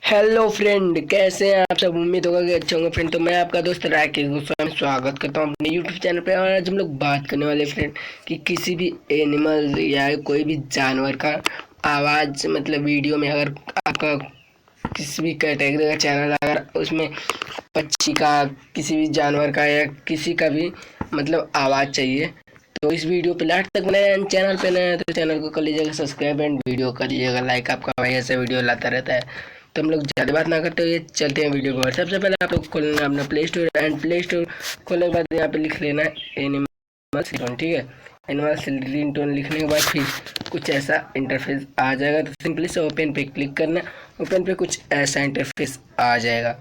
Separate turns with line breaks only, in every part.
Hello friend, कैसे हैं आप सब। उम्मीद होगा कि अच्छे होंगे फ्रेंड। तो मैं आपका दोस्त राकेश गोस्वामी स्वागत करता हूं अपने यूट्यूब चैनल पे। और आज हम लोग बात करने वाले फ्रेंड कि किसी भी एनिमल या कोई भी जानवर का आवाज़ मतलब वीडियो में अगर आपका किसी भी कैटेगरी का चैनल अगर उसमें पक्षी का, किसी भी जानवर का या किसी का भी मतलब आवाज़ चाहिए तो इस वीडियो पे लास्ट तक बनाए। चैनल पे नया है तो चैनल को कर लीजिएगा सब्सक्राइब एंड वीडियो कर लीजिएगा लाइक। आपका भाई ऐसे वीडियो लाता रहता है। तो हम लोग ज़्यादा बात ना करते हुए चलते हैं वीडियो को। सबसे पहले आप लोग खोलना है अपना play store and play store खोलने के बाद यहाँ पे लिख लेना है एनिमल्स रिंगटोन। ठीक है, एनिमल्स रिंगटोन लिखने के बाद फिर कुछ ऐसा इंटरफेस आ जाएगा। तो सिंपली से ओपन पे क्लिक करना है। ओपन पे कुछ ऐसा इंटरफेस आ जाएगा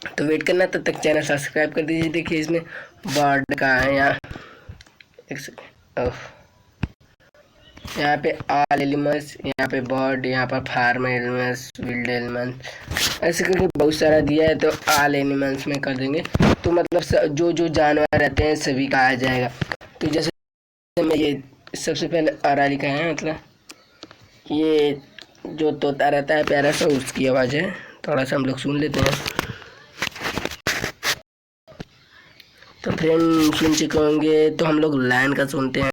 तो वेट करना, तब तक चैनल सब्सक्राइब कर दीजिए। देखिए इसमें बर्ड का है यहाँ, एक सेकेंड, यहाँ पे ऑल एलिमेंट्स, यहाँ पे बर्ड, यहाँ पर फार्म एनिमल्स, विल्ड एनिमल्स, ऐसे करके बहुत सारा दिया है। तो ऑल एनिमल्स में कर देंगे तो मतलब जो जो जानवर रहते हैं सभी का आ जाएगा। तो जैसे मैं ये सबसे पहले आरा लिखा है, मतलब ये जो तोता रहता है प्यारा सा, उसकी आवाज़ है। थोड़ा सा हम लोग सुन लेते हैं। तो फ्रेंड सुन चुके होंगे तो हम लोग लायन का सुनते हैं।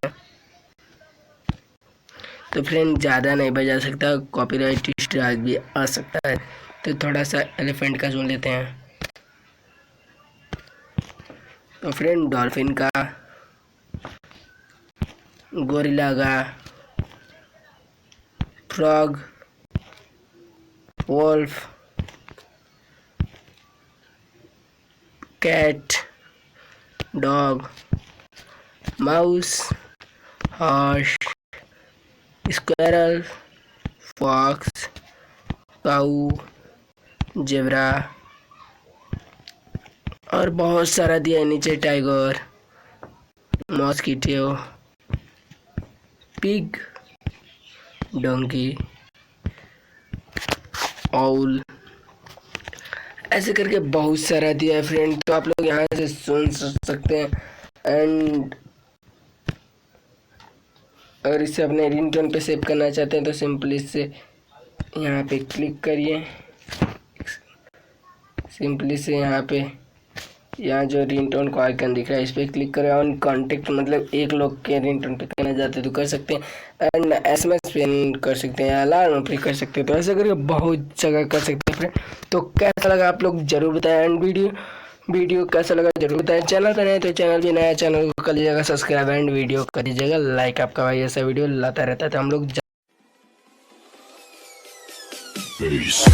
तो फ्रेंड ज़्यादा नहीं बजा सकता, कॉपीराइट स्ट्राइक भी आ सकता है। तो थोड़ा सा एलिफेंट का सुन लेते हैं। तो फ्रेंड डॉल्फिन का, गोरिल्ला का, frog, wolf, cat, dog, mouse, horse, squirrel, fox, cow, zebra और बहुत सारा दिया है नीचे। Tiger, mosquito, pig, donkey, owl, ऐसे करके बहुत सारा दिया है फ्रेंड। तो आप लोग यहाँ से सुन सकते हैं। एंड अगर इसे अपने रिंगटोन पे सेव करना चाहते हैं तो सिंपली से यहाँ पे क्लिक करिए। सिंपली से यहाँ जो रिंगटोन का आइकन दिख रहा है इस पर क्लिक करें। ऑन कॉन्टेक्ट मतलब एक लोग के रिंगटोन पे करना चाहते हैं तो कर सकते हैं। एंड SMS पे कर सकते हैं, अलार्म पे कर सकते हैं। तो ऐसे करके बहुत जगह कर सकते हैं फ्रेंड। तो कैसा लगा आप लोग जरूर बताएं। एंड वीडियो कैसा लगा जरूर बताएं। चैनल पर नए तो चैनल भी नया, चैनल को कर लीजिएगा सब्सक्राइब एंड वीडियो कर दीजिएगा लाइक। आपका भाई ऐसा वीडियो लाता रहता है तो हम लोग
Peace.